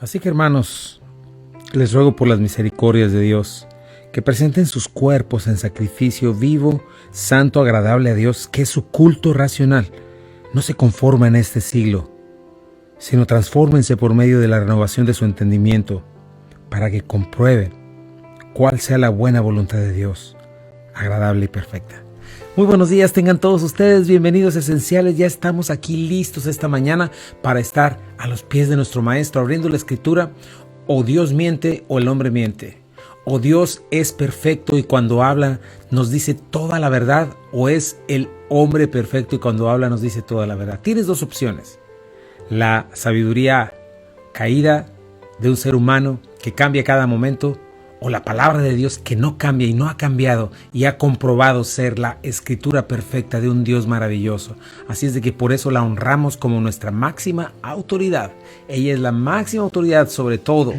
Así que, hermanos, les ruego por las misericordias de Dios que presenten sus cuerpos en sacrificio vivo, santo, agradable a Dios, que es su culto racional. No se conformen en este siglo, sino transfórmense por medio de la renovación de su entendimiento, para que comprueben cuál sea la buena voluntad de Dios, agradable y perfecta. Muy buenos días tengan todos ustedes, bienvenidos esenciales. Ya estamos aquí listos esta mañana para estar a los pies de nuestro Maestro, abriendo la Escritura. O Dios miente o el hombre miente. O Dios es perfecto y cuando habla nos dice toda la verdad, o es el hombre perfecto y cuando habla nos dice toda la verdad. Tienes dos opciones: la sabiduría caída de un ser humano que cambia cada momento, o la palabra de Dios que no cambia y no ha cambiado y ha comprobado ser la escritura perfecta de un Dios maravilloso. Así es de que por eso la honramos como nuestra máxima autoridad. Ella es la máxima autoridad sobre todo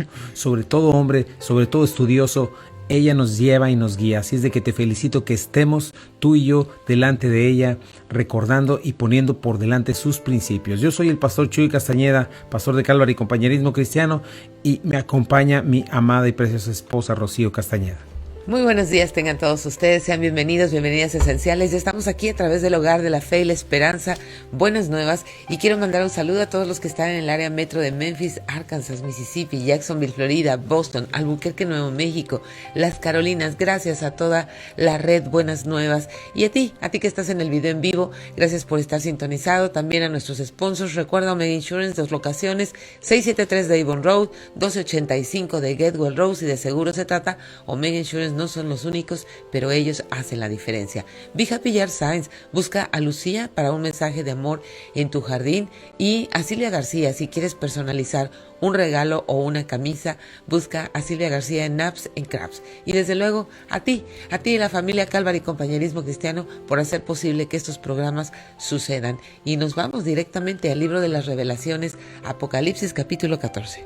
hombre, sobre todo estudioso. Ella nos lleva y nos guía. Así es de que te felicito que estemos tú y yo delante de ella, recordando y poniendo por delante sus principios. Yo soy el pastor Chuy Castañeda, pastor de Calvary Compañerismo Cristiano, y me acompaña mi amada y preciosa esposa Rocío Castañeda. Muy buenos días tengan todos ustedes, sean bienvenidos, bienvenidas esenciales. Ya estamos aquí a través del Hogar de la Fe y la Esperanza, Buenas Nuevas, y quiero mandar un saludo a todos los que están en el área metro de Memphis, Arkansas, Mississippi, Jacksonville, Florida, Boston, Albuquerque, Nuevo México, Las Carolinas. Gracias a toda la red Buenas Nuevas, y a ti que estás en el video en vivo, gracias por estar sintonizado. También a nuestros sponsors, recuerda Omega Insurance, 2 locaciones, 673 de Avon Road, 1285 de Getwell Road. Si de seguro se trata, Omega Insurance no son los únicos, pero ellos hacen la diferencia. Be Happy Yard Signs, busca a Lucía para un mensaje de amor en tu jardín, y a Silvia García si quieres personalizar un regalo o una camisa. Busca a Silvia García en Naps en Crafts. Y desde luego a ti y la familia Calvary Compañerismo Cristiano por hacer posible que estos programas sucedan. Y nos vamos directamente al libro de las Revelaciones, Apocalipsis capítulo 14.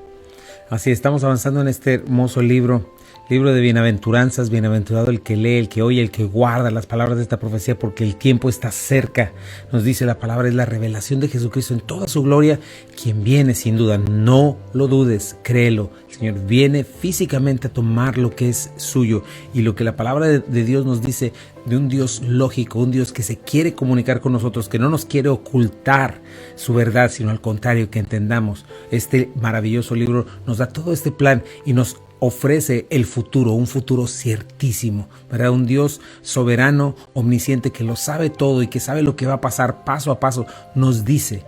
Así estamos avanzando en este hermoso libro de bienaventuranzas. Bienaventurado el que lee, el que oye, el que guarda las palabras de esta profecía, porque el tiempo está cerca. Nos dice la palabra, es la revelación de Jesucristo en toda su gloria, quien viene sin duda. No lo dudes, créelo. El Señor viene físicamente a tomar lo que es suyo, y lo que la palabra de Dios nos dice de un Dios lógico, un Dios que se quiere comunicar con nosotros, que no nos quiere ocultar su verdad, sino al contrario, que entendamos. Este maravilloso libro nos da todo este plan y nos ofrece el futuro, un futuro ciertísimo, ¿verdad? Un Dios soberano, omnisciente, que lo sabe todo y que sabe lo que va a pasar paso a paso. Nos dice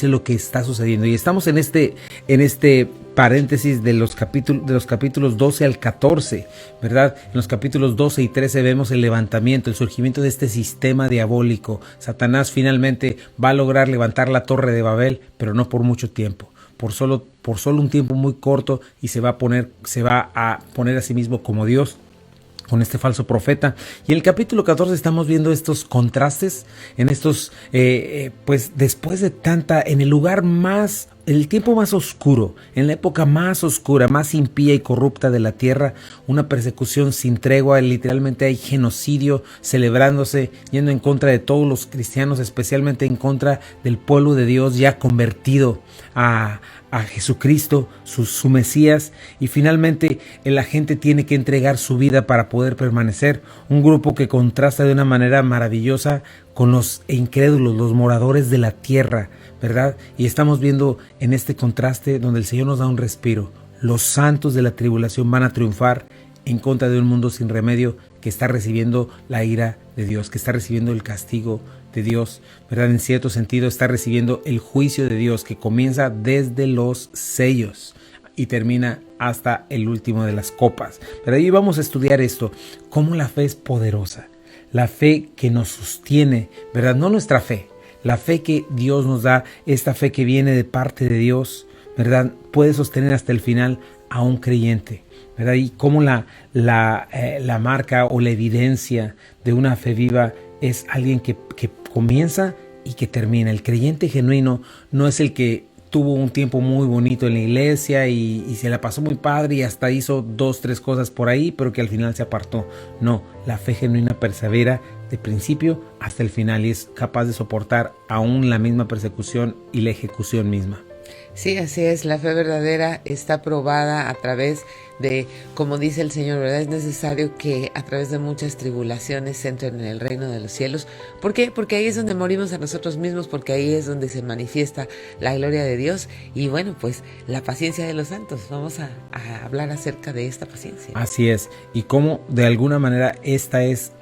lo que está sucediendo. Y estamos en este paréntesis de los capítulos 12 al 14, ¿verdad? En los capítulos 12 y 13 vemos el levantamiento, el surgimiento de este sistema diabólico. Satanás finalmente va a lograr levantar la torre de Babel, pero no por mucho tiempo. Por solo un tiempo muy corto, y se va a poner a sí mismo como Dios con este falso profeta. Y en el capítulo 14 estamos viendo estos contrastes, en estos, pues después de en el tiempo más oscuro, en la época más oscura, más impía y corrupta de la tierra, una persecución sin tregua. Literalmente hay genocidio celebrándose, yendo en contra de todos los cristianos, especialmente en contra del pueblo de Dios ya convertido a Jesucristo, su Mesías. Y finalmente la gente tiene que entregar su vida para poder permanecer. Un grupo que contrasta de una manera maravillosa con los incrédulos, los moradores de la tierra, ¿verdad? Y estamos viendo en este contraste donde el Señor nos da un respiro. Los santos de la tribulación van a triunfar en contra de un mundo sin remedio que está recibiendo la ira de Dios, que está recibiendo el castigo de Dios, ¿verdad? En cierto sentido está recibiendo el juicio de Dios, que comienza desde los sellos y termina hasta el último de las copas. Pero ahí vamos a estudiar esto, cómo la fe es poderosa, la fe que nos sostiene, ¿verdad? No nuestra fe, la fe que Dios nos da, esta fe que viene de parte de Dios, ¿verdad? Puede sostener hasta el final a un creyente, ¿verdad? Y cómo la marca o la evidencia de una fe viva es alguien que comienza y que termina. El creyente genuino no es el que tuvo un tiempo muy bonito en la iglesia y se la pasó muy padre y hasta hizo 2-3 cosas por ahí, pero que al final se apartó. No, la fe genuina persevera de principio hasta el final y es capaz de soportar aún la misma persecución y la ejecución misma. Sí, así es, la fe verdadera está probada a través de, como dice el Señor, ¿verdad? Es necesario que a través de muchas tribulaciones entren en el reino de los cielos. ¿Por qué? Porque ahí es donde morimos a nosotros mismos, porque ahí es donde se manifiesta la gloria de Dios y bueno, pues la paciencia de los santos. Vamos a hablar acerca de esta paciencia. Así es, y cómo de alguna manera esta es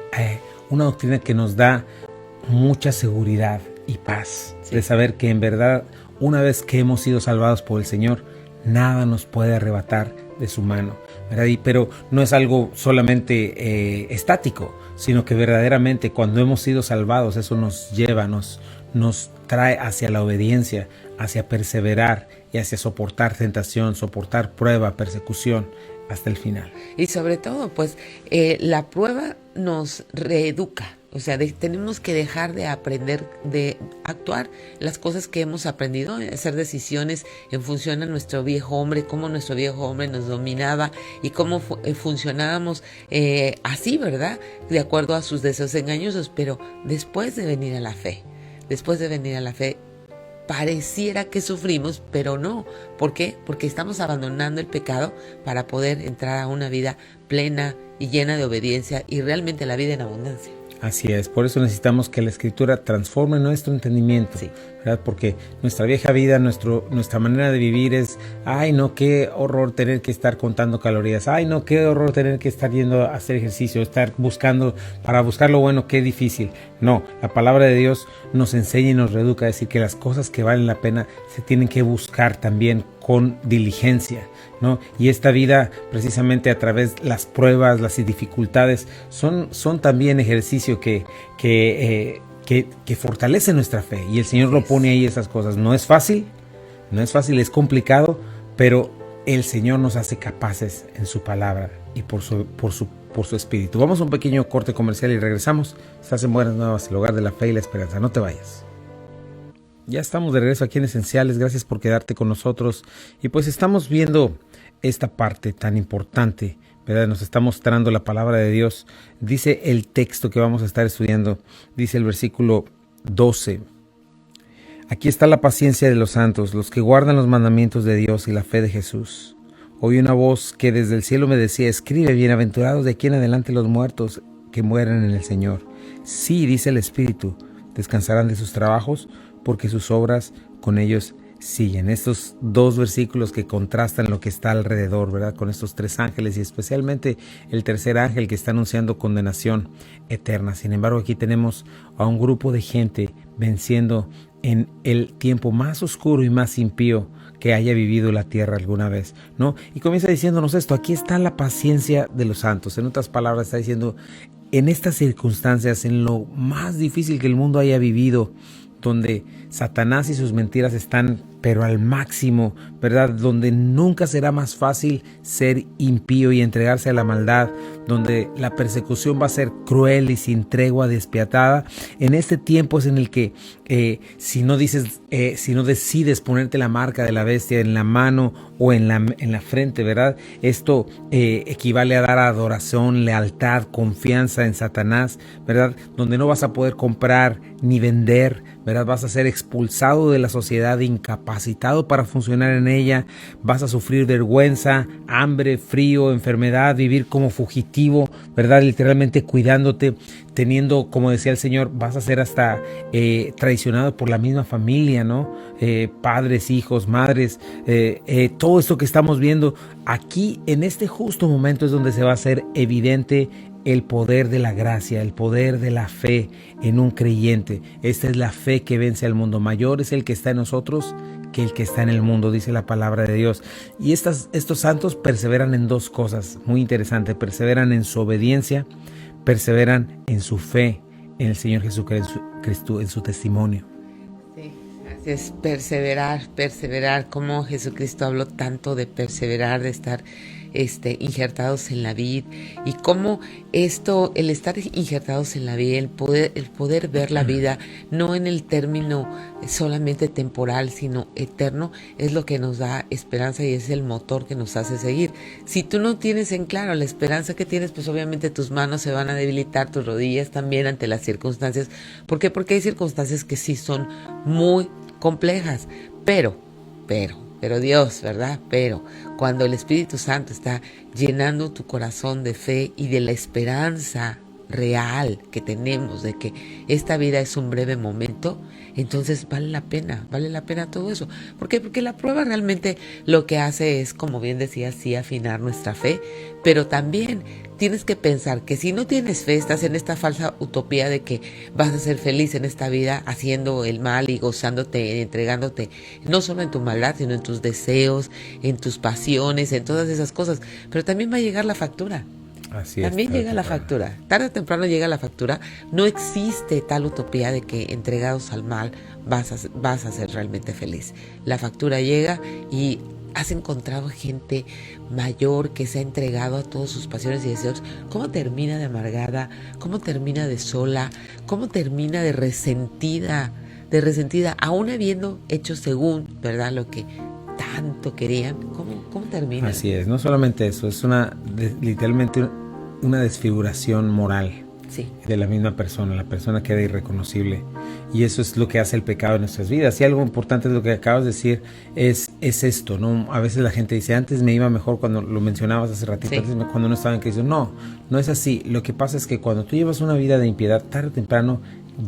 una doctrina que nos da mucha seguridad y paz, sí, de saber que en verdad, una vez que hemos sido salvados por el Señor, nada nos puede arrebatar de su mano, ¿verdad? Pero no es algo solamente estático, sino que verdaderamente cuando hemos sido salvados, eso nos lleva, nos trae hacia la obediencia, hacia perseverar y hacia soportar tentación, soportar prueba, persecución hasta el final. Y sobre todo, pues la prueba nos reeduca. O sea, tenemos que dejar de aprender, de actuar las cosas que hemos aprendido, hacer decisiones en función a nuestro viejo hombre, cómo nuestro viejo hombre nos dominaba y cómo funcionábamos así, ¿verdad? De acuerdo a sus deseos engañosos, pero después de venir a la fe, pareciera que sufrimos, pero no. ¿Por qué? Porque estamos abandonando el pecado para poder entrar a una vida plena y llena de obediencia y realmente la vida en abundancia. Así es, por eso necesitamos que la Escritura transforme nuestro entendimiento, sí, ¿verdad? Porque nuestra vieja vida, nuestra manera de vivir es, ay no, qué horror tener que estar contando calorías, ay no, qué horror tener que estar yendo a hacer ejercicio, estar buscando, para buscar lo bueno, qué difícil. No, la palabra de Dios nos enseña y nos reeduca a decir que las cosas que valen la pena se tienen que buscar también con diligencia, ¿no? Y esta vida, precisamente a través de las pruebas, las dificultades, son también ejercicio que fortalece nuestra fe. Y el Señor lo pone ahí, esas cosas. No es fácil, es complicado, pero el Señor nos hace capaces en su palabra y por su Espíritu. Vamos a un pequeño corte comercial y regresamos. Estás en Buenas Nuevas, el hogar de la fe y la esperanza. No te vayas. Ya estamos de regreso aquí en Esenciales, gracias por quedarte con nosotros. Y pues estamos viendo esta parte tan importante, ¿verdad? Nos está mostrando la palabra de Dios. Dice el texto que vamos a estar estudiando, dice el versículo 12. Aquí está la paciencia de los santos, los que guardan los mandamientos de Dios y la fe de Jesús. Oí una voz que desde el cielo me decía, escribe, bienaventurados de aquí en adelante los muertos que mueran en el Señor. Sí, dice el Espíritu, descansarán de sus trabajos, porque sus obras con ellos siguen. Estos dos versículos que contrastan lo que está alrededor, ¿verdad? Con estos tres ángeles y especialmente el tercer ángel que está anunciando condenación eterna. Sin embargo, aquí tenemos a un grupo de gente venciendo en el tiempo más oscuro y más impío que haya vivido la tierra alguna vez, ¿no? Y comienza diciéndonos esto, aquí está la paciencia de los santos. En otras palabras, está diciendo, en estas circunstancias, en lo más difícil que el mundo haya vivido, donde Satanás y sus mentiras están pero al máximo, ¿verdad? Donde nunca será más fácil ser impío y entregarse a la maldad, donde la persecución va a ser cruel y sin tregua, despiadada. En este tiempo es en el que si no decides ponerte la marca de la bestia en la mano o en la frente, ¿verdad? Esto equivale a dar adoración, lealtad, confianza en Satanás, ¿verdad? Donde no vas a poder comprar ni vender, ¿verdad? Vas a ser expulsado de la sociedad, incapacitado para funcionar en ella, vas a sufrir vergüenza, hambre, frío, enfermedad, vivir como fugitivo, ¿verdad? Literalmente cuidándote, teniendo, como decía el Señor, vas a ser hasta traicionado por la misma familia, ¿no? Padres, hijos, madres, todo esto que estamos viendo aquí en este justo momento es donde se va a hacer evidente el poder de la gracia, el poder de la fe en un creyente. Esta es la fe que vence al mundo. Mayor es el que está en nosotros que el que está en el mundo, dice la palabra de Dios. Y estos santos perseveran en dos cosas muy interesantes. Perseveran en su obediencia, perseveran en su fe en el Señor Jesucristo, en su testimonio. Sí, así es, perseverar, como Jesucristo habló tanto de perseverar, de estar injertados en la vid, y cómo el estar injertados en la vid, el poder ver la vida no en el término solamente temporal, sino eterno, es lo que nos da esperanza y es el motor que nos hace seguir. Si tú no tienes en claro la esperanza que tienes, pues obviamente tus manos se van a debilitar, tus rodillas también ante las circunstancias. ¿Por qué? Porque hay circunstancias que sí son muy complejas, pero pero Dios, ¿verdad? Pero cuando el Espíritu Santo está llenando tu corazón de fe y de la esperanza real que tenemos de que esta vida es un breve momento, entonces vale la pena todo eso. ¿Por qué? Porque la prueba realmente lo que hace es, como bien decía, sí afinar nuestra fe, pero también tienes que pensar que si no tienes fe, estás en esta falsa utopía de que vas a ser feliz en esta vida haciendo el mal y gozándote, entregándote, no solo en tu maldad, sino en tus deseos, en tus pasiones, en todas esas cosas. Pero también va a llegar la factura. Así También llega la factura, tarde o temprano llega la factura. No existe tal utopía de que entregados al mal vas a ser realmente feliz. La factura llega y has encontrado gente mayor que se ha entregado a todas sus pasiones y deseos. ¿Cómo termina de amargada? ¿Cómo termina de sola? ¿Cómo termina de resentida? Aún habiendo hecho según, ¿verdad?, lo que tanto querían. ¿Cómo termina? Así es, no solamente eso, es literalmente una desfiguración moral. Sí. De la misma persona, la persona queda irreconocible, y eso es lo que hace el pecado en nuestras vidas. Y algo importante es lo que acabas de decir, es esto, ¿no? A veces la gente dice, antes me iba mejor, cuando lo mencionabas hace ratito, sí, cuando no estaba en Cristo. No es así. Lo que pasa es que cuando tú llevas una vida de impiedad, tarde o temprano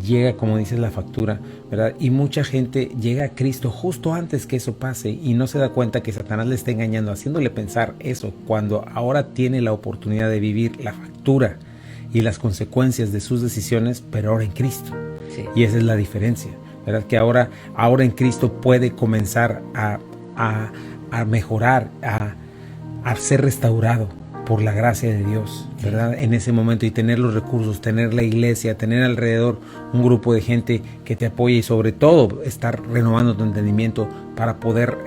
llega, como dices, la factura, ¿verdad? Y mucha gente llega a Cristo justo antes que eso pase y no se da cuenta que Satanás le está engañando, haciéndole pensar eso, cuando ahora tiene la oportunidad de vivir la factura y las consecuencias de sus decisiones, pero ahora en Cristo. Sí. Y esa es la diferencia, ¿verdad? Que ahora en Cristo puede comenzar a mejorar, a ser restaurado por la gracia de Dios, ¿verdad? En ese momento, y tener los recursos, tener la iglesia, tener alrededor un grupo de gente que te apoye, y sobre todo estar renovando tu entendimiento para poder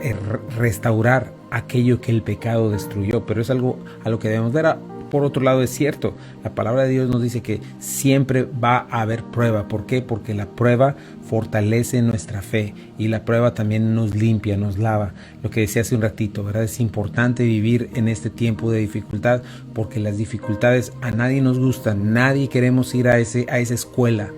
restaurar aquello que el pecado destruyó. Pero es algo a lo que debemos ver. Por otro lado, es cierto, la palabra de Dios nos dice que siempre va a haber prueba. ¿Por qué? Porque la prueba fortalece nuestra fe, y la prueba también nos limpia, nos lava. Lo que decía hace un ratito, ¿verdad? Es importante vivir en este tiempo de dificultad, porque las dificultades a nadie nos gustan. Nadie queremos ir a esa escuela,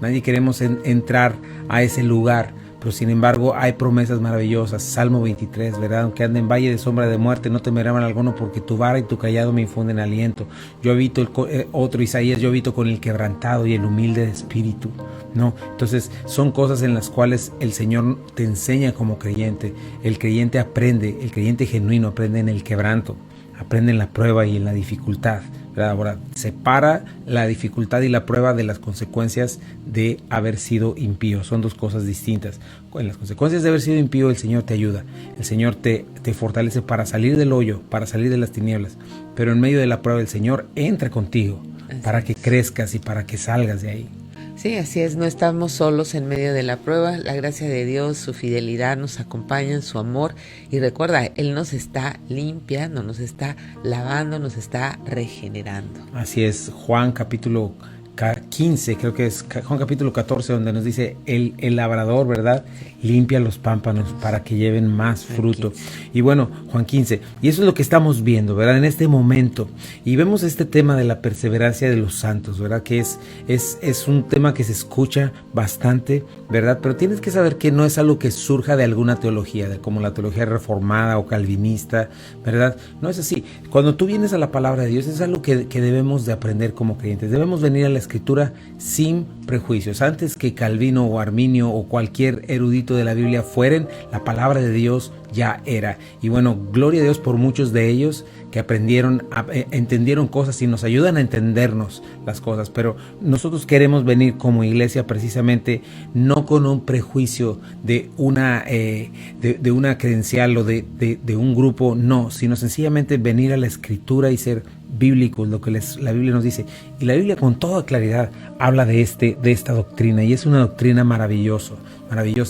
nadie queremos entrar a ese lugar. Pero sin embargo hay promesas maravillosas. Salmo 23, ¿verdad? Aunque ande en valle de sombra de muerte, no temeré mal alguno, porque tu vara y tu callado me infunden aliento. Yo habito, otro Isaías, yo habito con el quebrantado y el humilde de espíritu, ¿no? Entonces son cosas en las cuales el Señor te enseña como creyente. El creyente aprende, el creyente genuino aprende en el quebranto, aprende en la prueba y en la dificultad, ¿verdad? Ahora, separa la dificultad y la prueba de las consecuencias de haber sido impío. Son dos cosas distintas. En las consecuencias de haber sido impío, el Señor te ayuda. El Señor te fortalece para salir del hoyo, para salir de las tinieblas. Pero en medio de la prueba, el Señor entra contigo para que crezcas y para que salgas de ahí. Sí, así es, no estamos solos en medio de la prueba. La gracia de Dios, su fidelidad nos acompaña, su amor. Y recuerda, Él nos está limpiando, nos está lavando, nos está regenerando. Así es, Juan capítulo 15, creo que es Juan capítulo 14, donde nos dice el labrador, ¿verdad? Limpia los pámpanos para que lleven más fruto. Y bueno, Juan 15, y eso es lo que estamos viendo, ¿verdad? En este momento, y vemos este tema de la perseverancia de los santos, ¿verdad? Que es un tema que se escucha bastante, ¿verdad? Pero tienes que saber que no es algo que surja de alguna teología, como la teología reformada o calvinista, ¿verdad? No es así. Cuando tú vienes a la palabra de Dios, es algo que debemos de aprender como creyentes. Debemos venir a la Escritura sin prejuicios. Antes que Calvino o Arminio o cualquier erudito de la Biblia fueren, la palabra de Dios ya era. Y bueno, gloria a Dios por muchos de ellos que entendieron cosas y nos ayudan a entendernos las cosas. Pero nosotros queremos venir como iglesia precisamente no con un prejuicio de una credencial o de un grupo, no, sino sencillamente venir a la Escritura y ser bíblicos, lo que la Biblia nos dice. Y la Biblia con toda claridad habla de esta doctrina, y es una doctrina maravillosa,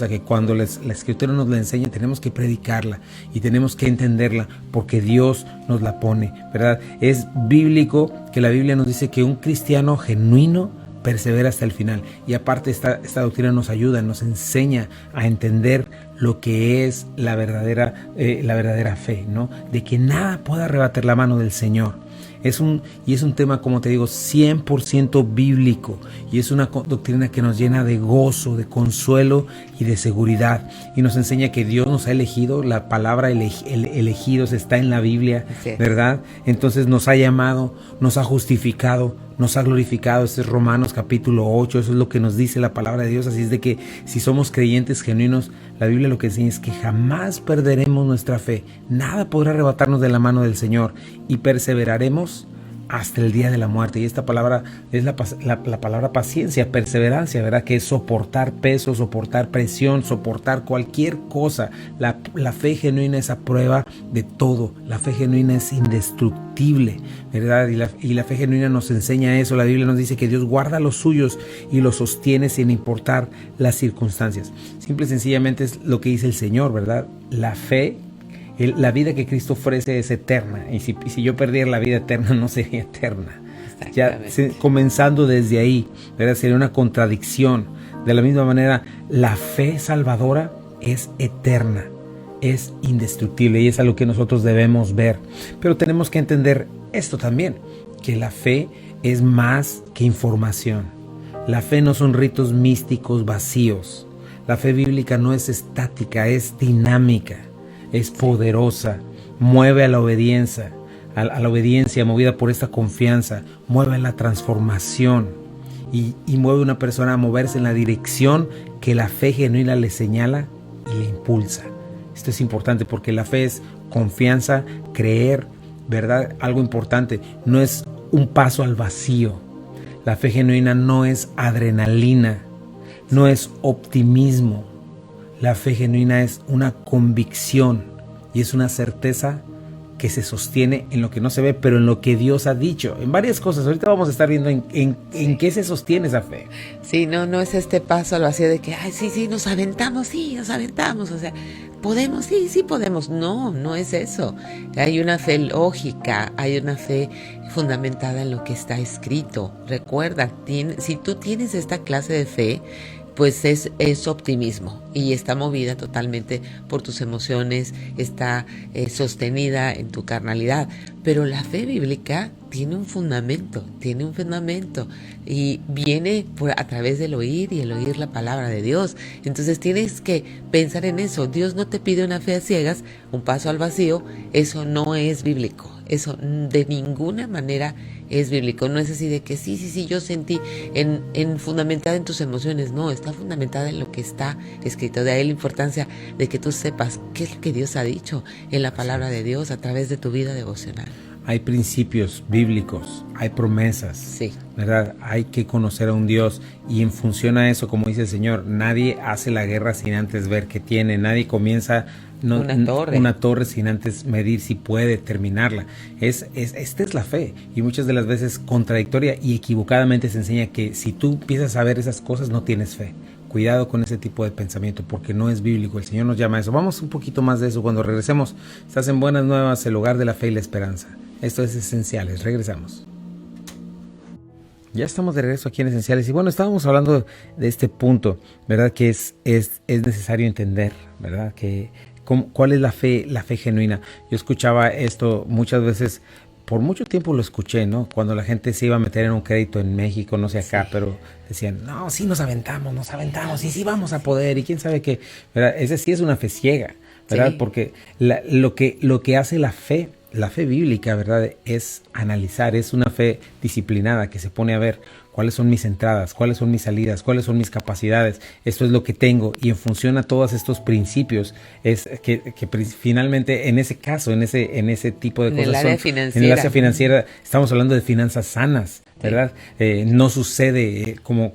que cuando la Escritura nos la enseña tenemos que predicarla y tenemos que entenderla, porque Dios nos la pone, ¿verdad? Es bíblico que la Biblia nos dice que un cristiano genuino persevera hasta el final. Y aparte esta doctrina nos ayuda, nos enseña a entender lo que es la verdadera fe, ¿no? De que nada pueda arrebatar la mano del Señor. Es un tema, como te digo, 100% bíblico, y es una doctrina que nos llena de gozo, de consuelo y de seguridad, y nos enseña que Dios nos ha elegido. La palabra elegidos está en la Biblia, sí, ¿verdad? Entonces nos ha llamado, nos ha justificado, nos ha glorificado. Este es Romanos capítulo 8, eso es lo que nos dice la palabra de Dios. Así es de que si somos creyentes genuinos, la Biblia lo que enseña es que jamás perderemos nuestra fe. Nada podrá arrebatarnos de la mano del Señor, y perseveraremos hasta el día de la muerte. Y esta palabra es la palabra paciencia, perseverancia, ¿verdad? Que es soportar peso, soportar presión, soportar cualquier cosa. La fe genuina es a prueba de todo. La fe genuina es indestructible, ¿verdad? Y la fe genuina nos enseña eso. La Biblia nos dice que Dios guarda a los suyos y los sostiene sin importar las circunstancias. Simple y sencillamente es lo que dice el Señor, ¿verdad? La fe, la vida que Cristo ofrece es eterna, y si yo perdiera la vida eterna, no sería eterna. Ya comenzando desde ahí, ¿verdad? Sería una contradicción. De la misma manera, la fe salvadora es eterna, es indestructible, y es a lo que nosotros debemos ver. Pero tenemos que entender esto también, que la fe es más que información. La fe no son ritos místicos vacíos. La fe bíblica no es estática, es dinámica. Es poderosa, mueve a la obediencia, movida por esta confianza, mueve a la transformación, y mueve a una persona a moverse en la dirección que la fe genuina le señala y le impulsa. Esto es importante porque la fe es confianza, creer, ¿verdad? Algo importante, no es un paso al vacío. La fe genuina no es adrenalina, no es optimismo. La fe genuina es una convicción, y es una certeza que se sostiene en lo que no se ve, pero en lo que Dios ha dicho, en varias cosas. Ahorita vamos a estar viendo en qué se sostiene esa fe. Sí, no es este paso al vacío de que, sí, nos aventamos, o sea, podemos, sí podemos. No es eso. Hay una fe lógica, hay una fe fundamentada en lo que está escrito. Recuerda, si tú tienes esta clase de fe, pues es optimismo, y está movida totalmente por tus emociones, está sostenida en tu carnalidad. Pero la fe bíblica tiene un fundamento, y viene a través del oír, y el oír la palabra de Dios. Entonces tienes que pensar en eso. Dios no te pide una fe a ciegas, un paso al vacío. Eso no es bíblico. Eso de ninguna manera es bíblico. No es así de que sí, yo sentí fundamentada en tus emociones. No, está fundamentada en lo que está escrito. De ahí la importancia de que tú sepas qué es lo que Dios ha dicho en la palabra de Dios a través de tu vida devocional. Hay principios bíblicos, hay promesas, sí, ¿verdad? Hay que conocer a un Dios, y en función a eso, como dice el Señor, nadie hace la guerra sin antes ver qué tiene. Nadie comienza una torre sin antes medir si puede terminarla. Esta es la fe, y muchas de las veces contradictoria y equivocadamente se enseña que si tú empiezas a ver esas cosas, no tienes fe. Cuidado con ese tipo de pensamiento, porque no es bíblico. El Señor nos llama a eso. Vamos un poquito más de eso cuando regresemos. Estás en Buenas Nuevas, el hogar de la fe y la esperanza. Esto es Esenciales. Regresamos. Ya estamos de regreso aquí en Esenciales, y bueno, estábamos hablando de este punto, ¿verdad? Que es necesario entender, ¿verdad? ¿Cuál es la fe genuina? Yo escuchaba esto muchas veces. Por mucho tiempo lo escuché, ¿no? Cuando la gente se iba a meter en un crédito en México, no sé acá, sí, pero decían, no, sí nos aventamos, y sí vamos a poder, y quién sabe qué, ¿verdad? Esa sí es una fe ciega, ¿verdad? Sí. Porque lo que hace la fe bíblica, ¿verdad? Es analizar, es una fe disciplinada que se pone a ver cuáles son mis entradas, cuáles son mis salidas, cuáles son mis capacidades. Esto es lo que tengo, y en función a todos estos principios es que finalmente en ese caso, en ese tipo de cosas, en el área financiera estamos hablando de finanzas sanas, ¿verdad? Sí. No sucede como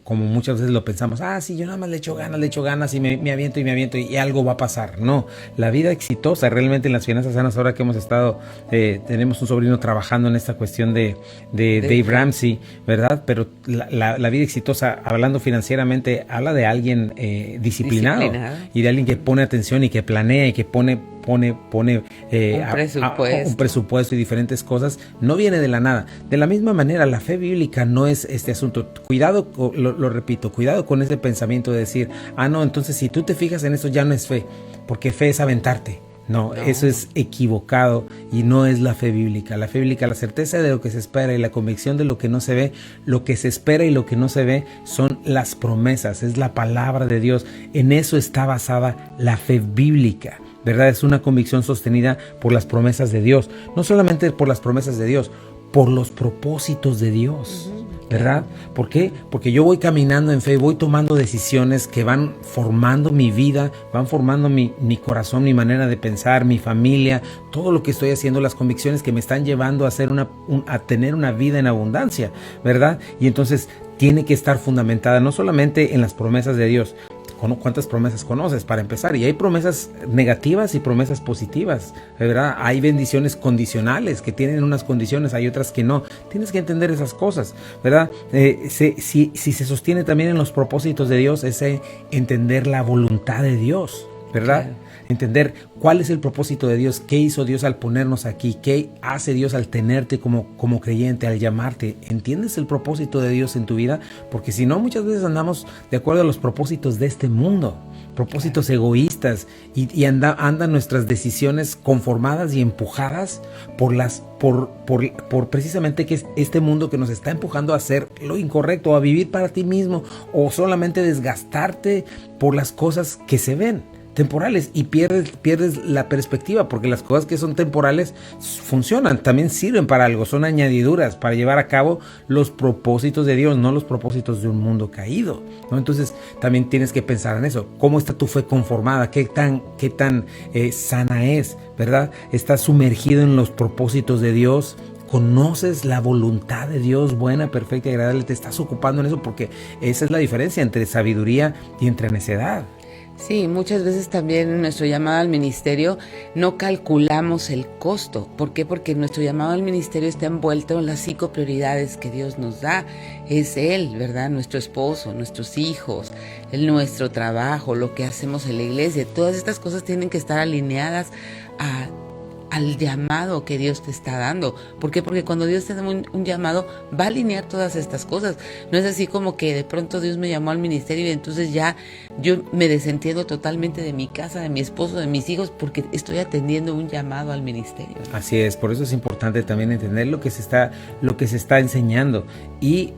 muchas veces lo pensamos. Sí, yo nada más le echo ganas y me aviento y algo va a pasar. No, la vida exitosa realmente en las finanzas sanas, ahora que hemos estado, tenemos un sobrino trabajando en esta cuestión de Dave Ramsey, ¿verdad? Pero la vida exitosa, hablando financieramente, habla de alguien disciplinado, y de alguien que pone atención y que planea y que pone un presupuesto y diferentes cosas. No viene de la nada. De la misma manera, la fe bíblica no es este asunto. Cuidado, lo repito, cuidado con ese pensamiento de decir, no, entonces si tú te fijas en esto ya no es fe, porque fe es aventarte. No, eso es equivocado y no es la fe bíblica. La fe bíblica, la certeza de lo que se espera y la convicción de lo que no se ve. Lo que se espera y lo que no se ve son las promesas, es la palabra de Dios. En eso está basada la fe bíblica, ¿verdad? Es una convicción sostenida por las promesas de Dios. No solamente por las promesas de Dios, por los propósitos de Dios, ¿verdad? ¿Por qué? Porque yo voy caminando en fe, voy tomando decisiones que van formando mi vida, van formando mi corazón, mi manera de pensar, mi familia, todo lo que estoy haciendo, las convicciones que me están llevando a tener una vida en abundancia, ¿verdad? Y entonces tiene que estar fundamentada no solamente en las promesas de Dios. ¿Cuántas promesas conoces para empezar? Y hay promesas negativas y promesas positivas, ¿verdad? Hay bendiciones condicionales que tienen unas condiciones, hay otras que no. Tienes que entender esas cosas, ¿verdad? Si se sostiene también en los propósitos de Dios, es entender la voluntad de Dios, ¿verdad? Claro. Entender cuál es el propósito de Dios, qué hizo Dios al ponernos aquí, qué hace Dios al tenerte como creyente, al llamarte. ¿Entiendes el propósito de Dios en tu vida? Porque si no, muchas veces andamos de acuerdo a los propósitos de este mundo, propósitos egoístas, y andan nuestras decisiones conformadas y empujadas por precisamente que es este mundo que nos está empujando a hacer lo incorrecto, a vivir para ti mismo, o solamente desgastarte por las cosas que se ven temporales, y pierdes la perspectiva, porque las cosas que son temporales funcionan, también sirven para algo, son añadiduras para llevar a cabo los propósitos de Dios, no los propósitos de un mundo caído, ¿no? Entonces también tienes que pensar en eso. ¿Cómo está tu fe conformada? ¿Qué tan sana es? ¿Verdad? ¿Estás sumergido en los propósitos de Dios? ¿Conoces la voluntad de Dios buena, perfecta y agradable? ¿Te estás ocupando en eso? Porque esa es la diferencia entre sabiduría y entre necedad. Sí, muchas veces también en nuestro llamado al ministerio no calculamos el costo. ¿Por qué? Porque nuestro llamado al ministerio está envuelto en las 5 prioridades que Dios nos da. Es Él, ¿verdad? Nuestro esposo, nuestros hijos, nuestro trabajo, lo que hacemos en la iglesia. Todas estas cosas tienen que estar alineadas al llamado que Dios te está dando. ¿Por qué? Porque cuando Dios te da un llamado, va a alinear todas estas cosas. No es así como que de pronto Dios me llamó al ministerio y entonces ya yo me desentiendo totalmente de mi casa, de mi esposo, de mis hijos, porque estoy atendiendo un llamado al ministerio. Así es, por eso es importante también entender lo que se está enseñando. Y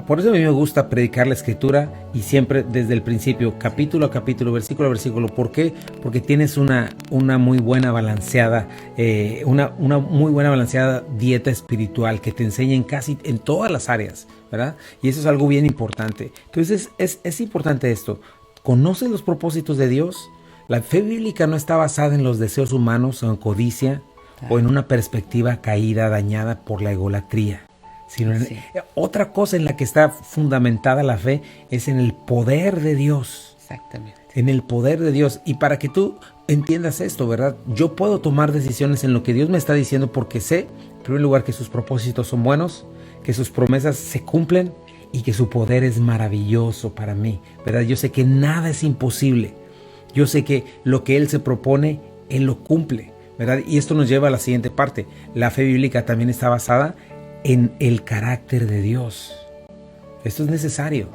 por eso a mí me gusta predicar la Escritura, y siempre desde el principio, capítulo a capítulo, versículo a versículo. ¿Por qué? Porque tienes una muy buena balanceada muy buena balanceada dieta espiritual que te enseña en todas las áreas, ¿verdad? Y eso es algo bien importante. Entonces es importante esto. ¿Conoces los propósitos de Dios? La fe bíblica no está basada en los deseos humanos o en codicia, o en una perspectiva caída, dañada por la egolatría. Sino otra cosa en la que está fundamentada la fe es en el poder de Dios. Exactamente. En el poder de Dios. Y para que tú entiendas esto, ¿verdad? Yo puedo tomar decisiones en lo que Dios me está diciendo, porque sé, en primer lugar, que sus propósitos son buenos, que sus promesas se cumplen y que su poder es maravilloso para mí, ¿verdad? Yo sé que nada es imposible. Yo sé que lo que Él se propone, Él lo cumple, ¿verdad? Y esto nos lleva a la siguiente parte. La fe bíblica también está basada en el carácter de Dios. Esto es necesario.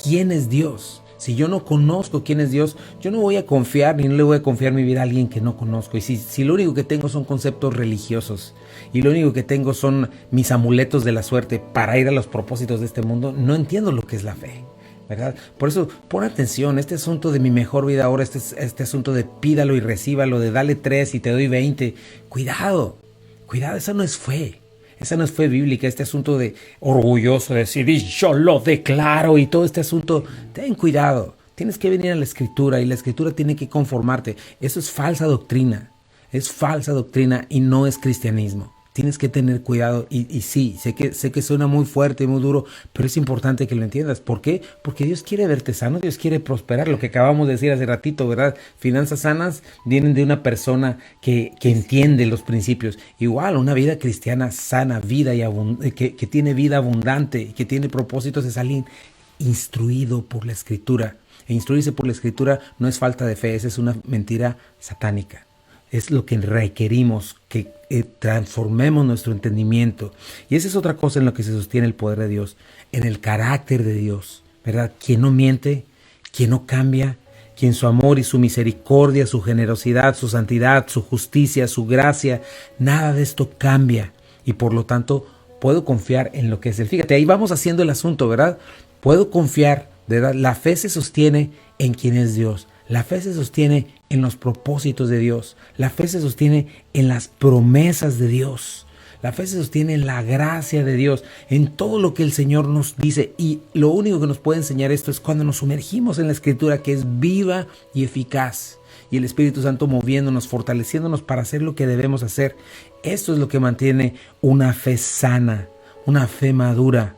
¿Quién es Dios? Si yo no conozco quién es Dios, yo no voy a confiar, ni no le voy a confiar mi vida a alguien que no conozco. Y si lo único que tengo son conceptos religiosos, y lo único que tengo son mis amuletos de la suerte para ir a los propósitos de este mundo, no entiendo lo que es la fe, ¿verdad? Por eso, pon atención. Este asunto de mi mejor vida ahora, este asunto de pídalo y recíbalo, de dale 3 y te doy 20. Cuidado, esa no es fe. Esa no es fe bíblica. Este asunto de orgulloso, de decir, y yo lo declaro, y todo este asunto, ten cuidado. Tienes que venir a la Escritura, y la Escritura tiene que conformarte. Eso es falsa doctrina. Es falsa doctrina y no es cristianismo. Tienes que tener cuidado, y sí, sé que suena muy fuerte y muy duro, pero es importante que lo entiendas. ¿Por qué? Porque Dios quiere verte sano, Dios quiere prosperar. Lo que acabamos de decir hace ratito, ¿verdad? Finanzas sanas vienen de una persona que entiende los principios. Igual, una vida cristiana sana, vida que tiene vida abundante, que tiene propósitos, es alguien instruido por la Escritura. E instruirse por la Escritura no es falta de fe, esa es una mentira satánica. Es lo que requerimos, que transformemos nuestro entendimiento. Y esa es otra cosa en lo que se sostiene el poder de Dios, en el carácter de Dios, ¿verdad? Quien no miente, quien no cambia, quien su amor y su misericordia, su generosidad, su santidad, su justicia, su gracia, nada de esto cambia. Y por lo tanto, puedo confiar en lo que es Él. Fíjate, ahí vamos haciendo el asunto, ¿verdad? Puedo confiar, ¿verdad? La fe se sostiene en quien es Dios. La fe se sostiene en los propósitos de Dios. La fe se sostiene en las promesas de Dios. La fe se sostiene en la gracia de Dios, en todo lo que el Señor nos dice. Y lo único que nos puede enseñar esto es cuando nos sumergimos en la Escritura, que es viva y eficaz. Y el Espíritu Santo moviéndonos, fortaleciéndonos para hacer lo que debemos hacer. Esto es lo que mantiene una fe sana, una fe madura,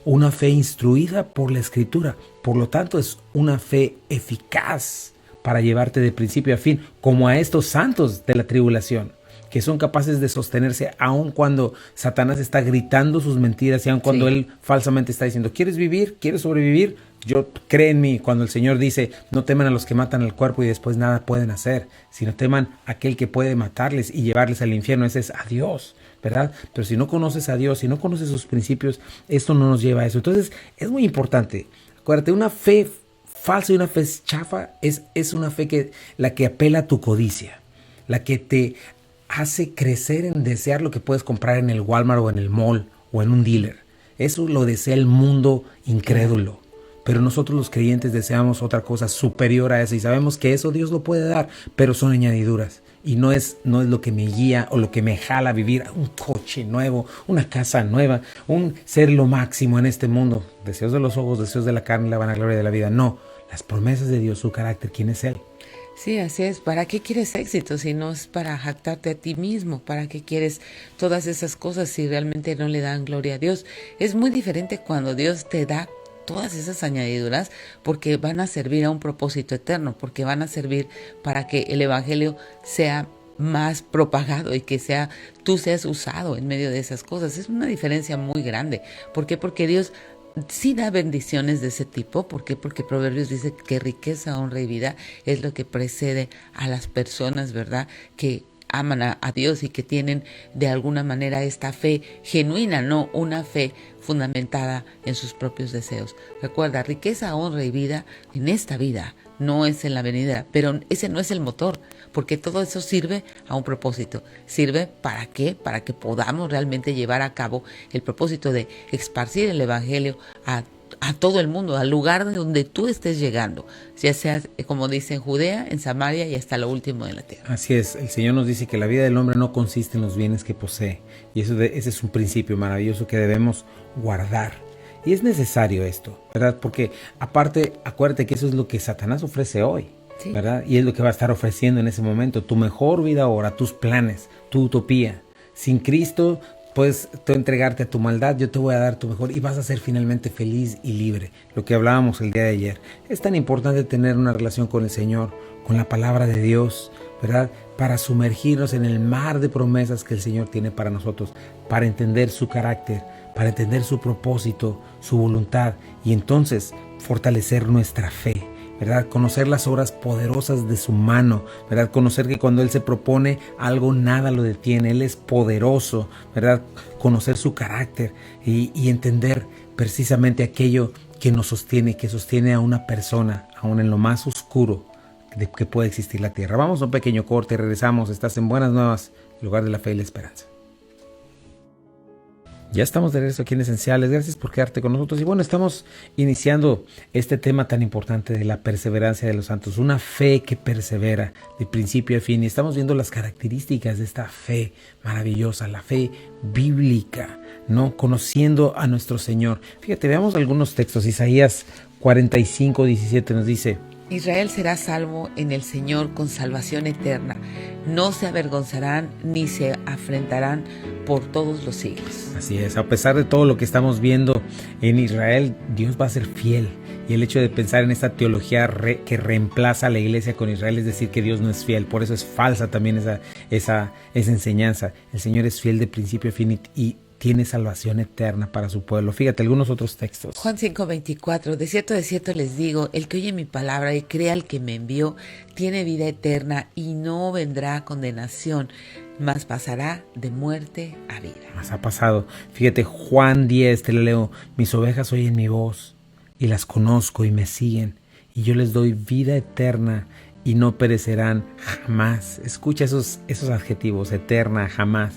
una fe instruida por la Escritura. Por lo tanto, es una fe eficaz para llevarte de principio a fin, como a estos santos de la tribulación, que son capaces de sostenerse aun cuando Satanás está gritando sus mentiras y aun cuando él falsamente está diciendo, ¿quieres vivir? ¿Quieres sobrevivir? Yo creo en mí. Cuando el Señor dice, no teman a los que matan el cuerpo y después nada pueden hacer, sino teman a aquel que puede matarles y llevarles al infierno. Ese es a Dios, ¿verdad? Pero si no conoces a Dios, si no conoces sus principios, esto no nos lleva a eso. Entonces es muy importante. Acuérdate, una fe falsa y una fe chafa es una fe que la que apela a tu codicia, la que te hace crecer en desear lo que puedes comprar en el Walmart o en el mall o en un dealer. Eso lo desea el mundo incrédulo. Pero nosotros los creyentes deseamos otra cosa superior a eso y sabemos que eso Dios lo puede dar, pero son añadiduras. Y no es lo que me guía o lo que me jala a vivir un coche nuevo, una casa nueva, un ser lo máximo en este mundo. Deseos de los ojos, deseos de la carne, la vanagloria de la vida. No, las promesas de Dios, su carácter, ¿quién es Él? Sí, así es. ¿Para qué quieres éxito si no es para jactarte a ti mismo? ¿Para qué quieres todas esas cosas si realmente no le dan gloria a Dios? Es muy diferente cuando Dios te da todas esas añadiduras porque van a servir a un propósito eterno, porque van a servir para que el evangelio sea más propagado y que tú seas usado en medio de esas cosas. Es una diferencia muy grande. ¿Por qué? Porque Dios sí da bendiciones de ese tipo. ¿Por qué? Porque Proverbios dice que riqueza, honra y vida es lo que precede a las personas, ¿verdad? Que aman a Dios y que tienen de alguna manera esta fe genuina, no una fe fundamentada en sus propios deseos. Recuerda, riqueza, honra y vida en esta vida, no es en la venidera, pero ese no es el motor, porque todo eso sirve a un propósito. ¿Sirve para qué? Para que podamos realmente llevar a cabo el propósito de esparcir el evangelio a todo el mundo, al lugar donde tú estés llegando, ya sea, como dice, en Judea, en Samaria y hasta lo último de la tierra. Así es, el Señor nos dice que la vida del hombre no consiste en los bienes que posee, y ese es un principio maravilloso que debemos guardar. Y es necesario esto, ¿verdad? Porque aparte, acuérdate que eso es lo que Satanás ofrece hoy, sí, ¿verdad? Y es lo que va a estar ofreciendo en ese momento, tu mejor vida ahora, tus planes, tu utopía. Sin Cristo puedes tú entregarte a tu maldad, yo te voy a dar tu mejor y vas a ser finalmente feliz y libre. Lo que hablábamos el día de ayer. Es tan importante tener una relación con el Señor, con la palabra de Dios, ¿verdad? Para sumergirnos en el mar de promesas que el Señor tiene para nosotros, para entender su carácter, para entender su propósito, su voluntad y entonces fortalecer nuestra fe, ¿verdad? Conocer las obras poderosas de su mano, ¿verdad? Conocer que cuando Él se propone algo, nada lo detiene. Él es poderoso, ¿verdad? Conocer su carácter y entender precisamente aquello que nos sostiene, que sostiene a una persona, aún en lo más oscuro de que puede existir la tierra. Vamos a un pequeño corte y regresamos. Estás en Buenas Nuevas, el lugar de la fe y la esperanza. Ya estamos de regreso aquí en Esenciales. Gracias por quedarte con nosotros. Y bueno, estamos iniciando este tema tan importante de la perseverancia de los santos. Una fe que persevera de principio a fin. Y estamos viendo las características de esta fe maravillosa, la fe bíblica, ¿no? Conociendo a nuestro Señor. Fíjate, veamos algunos textos. Isaías 45:17 nos dice: Israel será salvo en el Señor con salvación eterna. No se avergonzarán ni se afrentarán por todos los siglos. Así es, a pesar de todo lo que estamos viendo en Israel, Dios va a ser fiel. Y el hecho de pensar en esta teología que reemplaza a la iglesia con Israel es decir que Dios no es fiel. Por eso es falsa también esa enseñanza. El Señor es fiel de principio a fin y tiene salvación eterna para su pueblo. Fíjate, algunos otros textos. Juan 5:24, de cierto les digo, el que oye mi palabra y crea al que me envió, tiene vida eterna y no vendrá a condenación, mas pasará de muerte a vida. Mas ha pasado. Fíjate, Juan 10, te lo leo: mis ovejas oyen mi voz y las conozco y me siguen, y yo les doy vida eterna y no perecerán jamás. Escucha esos adjetivos, eterna, jamás.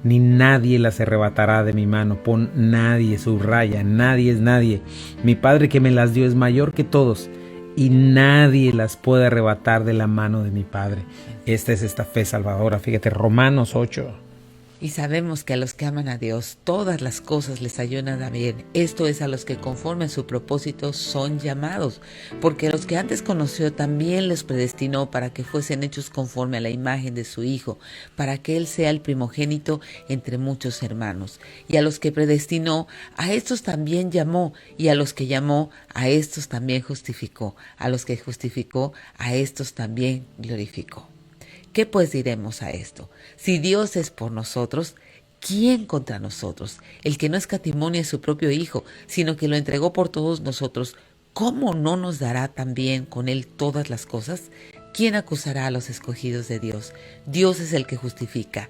Ni nadie las arrebatará de mi mano. Pon nadie, subraya, nadie es nadie. Mi Padre que me las dio es mayor que todos y nadie las puede arrebatar de la mano de mi Padre. Esta es esta fe salvadora. Fíjate, Romanos 8. Y sabemos que a los que aman a Dios, todas las cosas les ayudan a bien. Esto es a los que conforme a su propósito son llamados. Porque a los que antes conoció también les predestinó para que fuesen hechos conforme a la imagen de su Hijo, para que Él sea el primogénito entre muchos hermanos. Y a los que predestinó, a estos también llamó. Y a los que llamó, a estos también justificó. A los que justificó, a estos también glorificó. ¿Qué pues diremos a esto? Si Dios es por nosotros, ¿quién contra nosotros? El que no escatimó ni a su propio Hijo, sino que lo entregó por todos nosotros, ¿cómo no nos dará también con Él todas las cosas? ¿Quién acusará a los escogidos de Dios? Dios es el que justifica.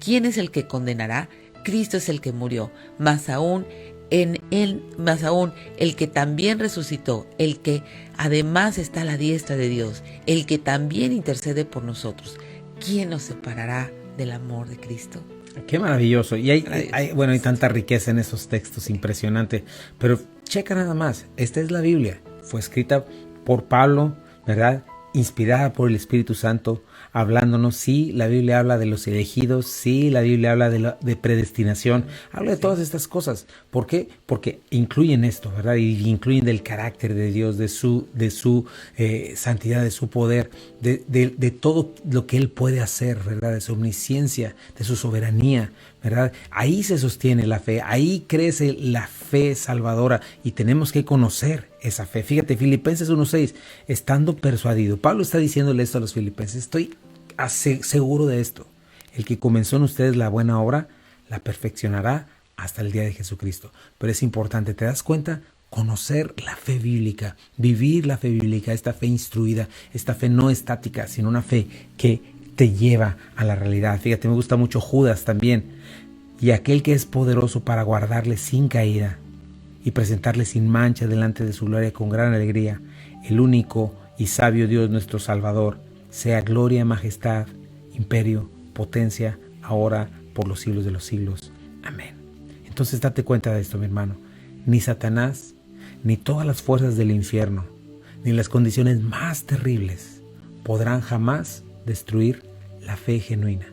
¿Quién es el que condenará? Cristo es el que murió, más aún el que también resucitó, el que además está a la diestra de Dios, el que también intercede por nosotros. ¿Quién nos separará del amor de Cristo? Qué maravilloso. Y hay tanta riqueza en esos textos, impresionante. Pero checa nada más, esta es la Biblia. Fue escrita por Pablo, ¿verdad? Inspirada por el Espíritu Santo, hablándonos. Sí, la Biblia habla de los elegidos. Sí, la Biblia habla de predestinación. Habla de todas estas cosas. ¿Por qué? Porque incluyen esto, ¿verdad? Y incluyen del carácter de Dios, de su santidad, de su poder, de todo lo que Él puede hacer, ¿verdad? De su omnisciencia, de su soberanía, ¿verdad? Ahí se sostiene la fe, ahí crece la fe salvadora y tenemos que conocer esa fe. Fíjate, Filipenses 1:6, estando persuadido. Pablo está diciéndole esto a los filipenses: estoy seguro de esto. El que comenzó en ustedes la buena obra, la perfeccionará hasta el día de Jesucristo. Pero es importante, ¿te das cuenta? Conocer la fe bíblica, vivir la fe bíblica, esta fe instruida, esta fe no estática, sino una fe que te lleva a la realidad. Fíjate, me gusta mucho Judas también. Y aquel que es poderoso para guardarle sin caída y presentarle sin mancha delante de su gloria con gran alegría, el único y sabio Dios nuestro Salvador, sea gloria, majestad, imperio, potencia, ahora por los siglos de los siglos. Amén. Entonces date cuenta de esto, mi hermano. Ni Satanás, ni todas las fuerzas del infierno, ni las condiciones más terribles podrán jamás destruir la fe genuina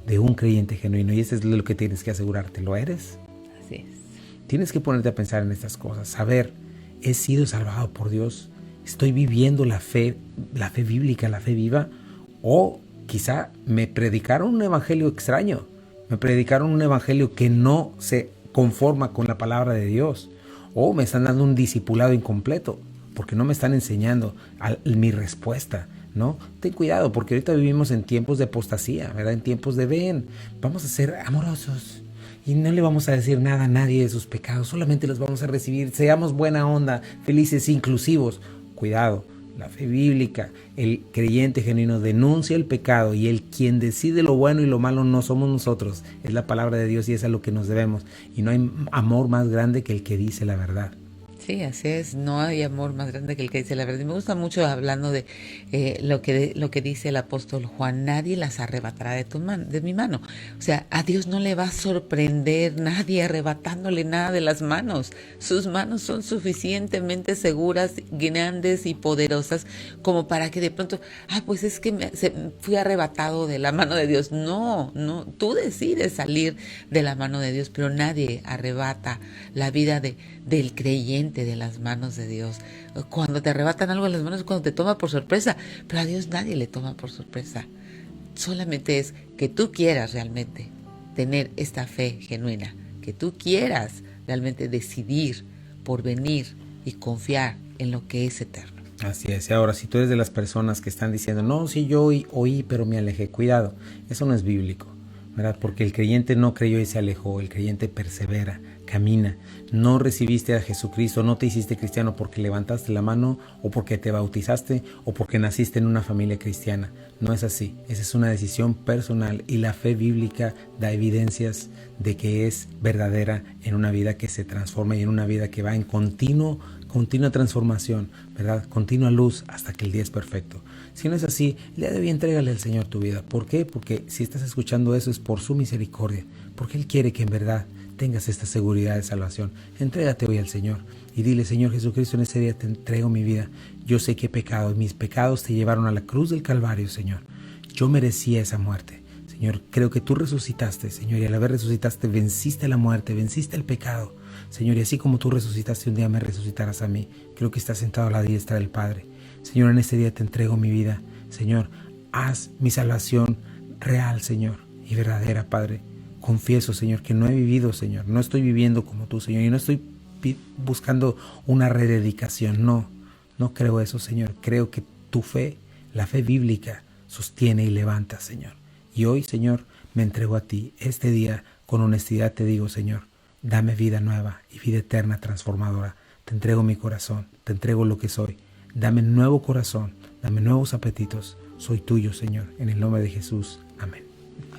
de un creyente genuino. Y eso es lo que tienes que asegurarte. ¿Lo eres? Así es. Tienes que ponerte a pensar en estas cosas. Saber, he sido salvado por Dios. Estoy viviendo la fe bíblica, la fe viva. O quizá me predicaron un evangelio extraño. Me predicaron un evangelio que no se conforma con la palabra de Dios. O me están dando un discipulado incompleto porque no me están enseñando mi respuesta, ¿no? Ten cuidado, porque ahorita vivimos en tiempos de apostasía, ¿verdad? En tiempos de vamos a ser amorosos y no le vamos a decir nada a nadie de sus pecados, solamente los vamos a recibir, seamos buena onda, felices, inclusivos. Cuidado, la fe bíblica, el creyente genuino denuncia el pecado y el quien decide lo bueno y lo malo no somos nosotros, es la palabra de Dios y es a lo que nos debemos. Y no hay amor más grande que el que dice la verdad. Sí, así es, no hay amor más grande que el que dice la verdad. Y me gusta mucho hablando de lo que dice el apóstol Juan: nadie las arrebatará de mi mano. O sea, a Dios no le va a sorprender nadie arrebatándole nada de las manos. Sus manos son suficientemente seguras, grandes y poderosas como para que de pronto, pues es que fui arrebatado de la mano de Dios. No, tú decides salir de la mano de Dios, pero nadie arrebata la vida del creyente de las manos de Dios. Cuando te arrebatan algo de las manos es cuando te toma por sorpresa, pero a Dios nadie le toma por sorpresa. Solamente es que tú quieras realmente tener esta fe genuina, que tú quieras realmente decidir por venir y confiar en lo que es eterno. Así es. Ahora, si tú eres de las personas que están diciendo, no, sí, yo oí, pero me alejé, cuidado, eso no es bíblico, ¿verdad? Porque el creyente no creyó y se alejó, el creyente persevera, camina. No recibiste a Jesucristo, no te hiciste cristiano porque levantaste la mano o porque te bautizaste o porque naciste en una familia cristiana. No es así, esa es una decisión personal y la fe bíblica da evidencias de que es verdadera en una vida que se transforma y en una vida que va en continuo continua transformación, ¿verdad? Continua luz hasta que el día es perfecto. Si no es así, el día de hoy entrégale al Señor tu vida. ¿Por qué? Porque si estás escuchando eso es por su misericordia, porque Él quiere que en verdad tengas esta seguridad de salvación. Entrégate hoy al Señor y dile: Señor Jesucristo, en este día te entrego mi vida. Yo sé que he pecado y mis pecados te llevaron a la cruz del Calvario, Señor. Yo merecía esa muerte. Señor, creo que tú resucitaste, Señor, y al haber resucitaste venciste la muerte, venciste el pecado. Señor, y así como tú resucitaste un día, me resucitarás a mí. Creo que estás sentado a la diestra del Padre. Señor, en este día te entrego mi vida. Señor, haz mi salvación real, Señor, y verdadera, Padre. Confieso, Señor, que no he vivido, Señor. No estoy viviendo como tú, Señor, y no estoy buscando una rededicación. No creo eso, Señor. Creo que tu fe, la fe bíblica, sostiene y levanta, Señor. Y hoy, Señor, me entrego a ti. Este día, con honestidad te digo, Señor, dame vida nueva y vida eterna transformadora. Te entrego mi corazón, te entrego lo que soy. Dame nuevo corazón, dame nuevos apetitos. Soy tuyo, Señor, en el nombre de Jesús. Amén.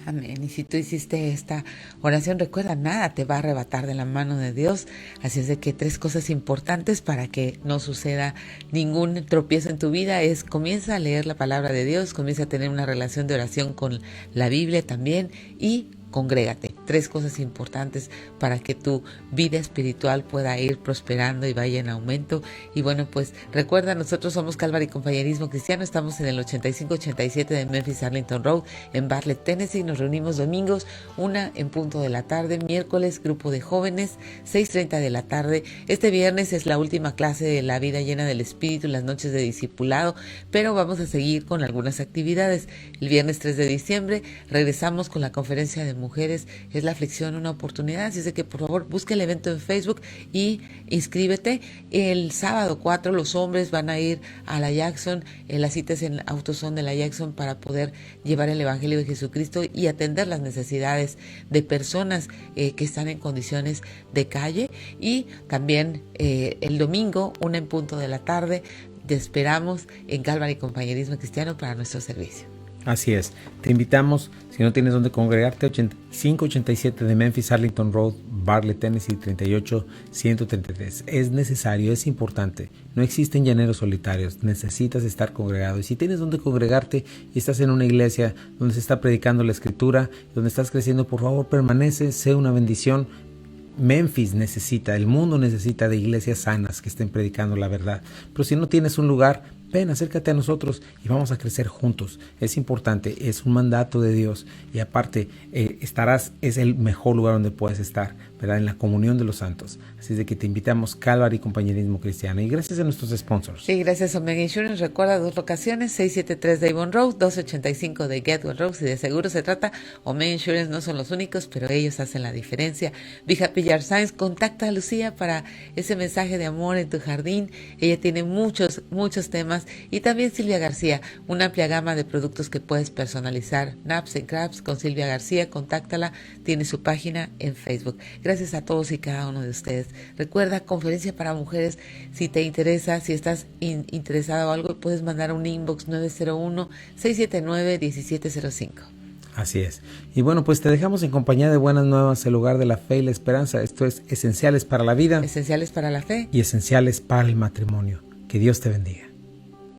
Amén. Y si tú hiciste esta oración, recuerda, nada te va a arrebatar de la mano de Dios. Así es de que 3 cosas importantes para que no suceda ningún tropiezo en tu vida es: comienza a leer la palabra de Dios, comienza a tener una relación de oración con la Biblia también, y congrégate. 3 cosas importantes para que tu vida espiritual pueda ir prosperando y vaya en aumento. Y bueno, pues recuerda, nosotros somos Calvary Compañerismo Cristiano. Estamos en el 8587 de Memphis Arlington Road en Bartlett, Tennessee. Nos reunimos domingos 1 en punto de la tarde, miércoles grupo de jóvenes 6:30 de la tarde. Este viernes es la última clase de la vida llena del Espíritu, las noches de discipulado, pero vamos a seguir con algunas actividades. El viernes 3 de diciembre regresamos con la conferencia de mujeres, es la aflicción una oportunidad. Así es de que por favor busca el evento en Facebook y inscríbete. El sábado 4 los hombres van a ir a la Jackson, las citas en AutoZone de la Jackson, para poder llevar el Evangelio de Jesucristo y atender las necesidades de personas que están en condiciones de calle. Y también el domingo 1 en punto de la tarde te esperamos en Calvary Compañerismo Cristiano para nuestro servicio. Así es, te invitamos, si no tienes dónde congregarte, 8587 de Memphis Arlington Road, Bartlett, Tennessee, 38133. Es necesario, es importante. No existen llaneros solitarios, necesitas estar congregado. Y si tienes dónde congregarte y estás en una iglesia donde se está predicando la Escritura, donde estás creciendo, por favor permanece, sé una bendición. Memphis necesita, el mundo necesita de iglesias sanas que estén predicando la verdad. Pero si no tienes un lugar, ven, acércate a nosotros y vamos a crecer juntos. Es importante, es un mandato de Dios, y aparte es el mejor lugar donde puedes estar, ¿verdad? En la comunión de los santos. Así es de que te invitamos, Calvary Compañerismo Cristiano, y gracias a nuestros sponsors. Sí, gracias a Omega Insurance. Recuerda 2 locaciones, 673 de Avon Road, 285 de Getwell Road. Si de seguro se trata, Omega Insurance no son los únicos, pero ellos hacen la diferencia. Be Happy Yard Signs, contacta a Lucía para ese mensaje de amor en tu jardín. Ella tiene muchos temas. Y también Silvia García, una amplia gama de productos que puedes personalizar. Naps and Crafts con Silvia García, contáctala, tiene su página en Facebook. Gracias a todos y cada uno de ustedes. Recuerda, conferencia para mujeres, si te interesa, si estás interesado o algo, puedes mandar un inbox 901-679-1705. Así es. Y bueno, pues te dejamos en compañía de Buenas Nuevas, el lugar de la fe y la esperanza. Esto es Esenciales para la Vida. Esenciales para la Fe. Y Esenciales para el Matrimonio. Que Dios te bendiga.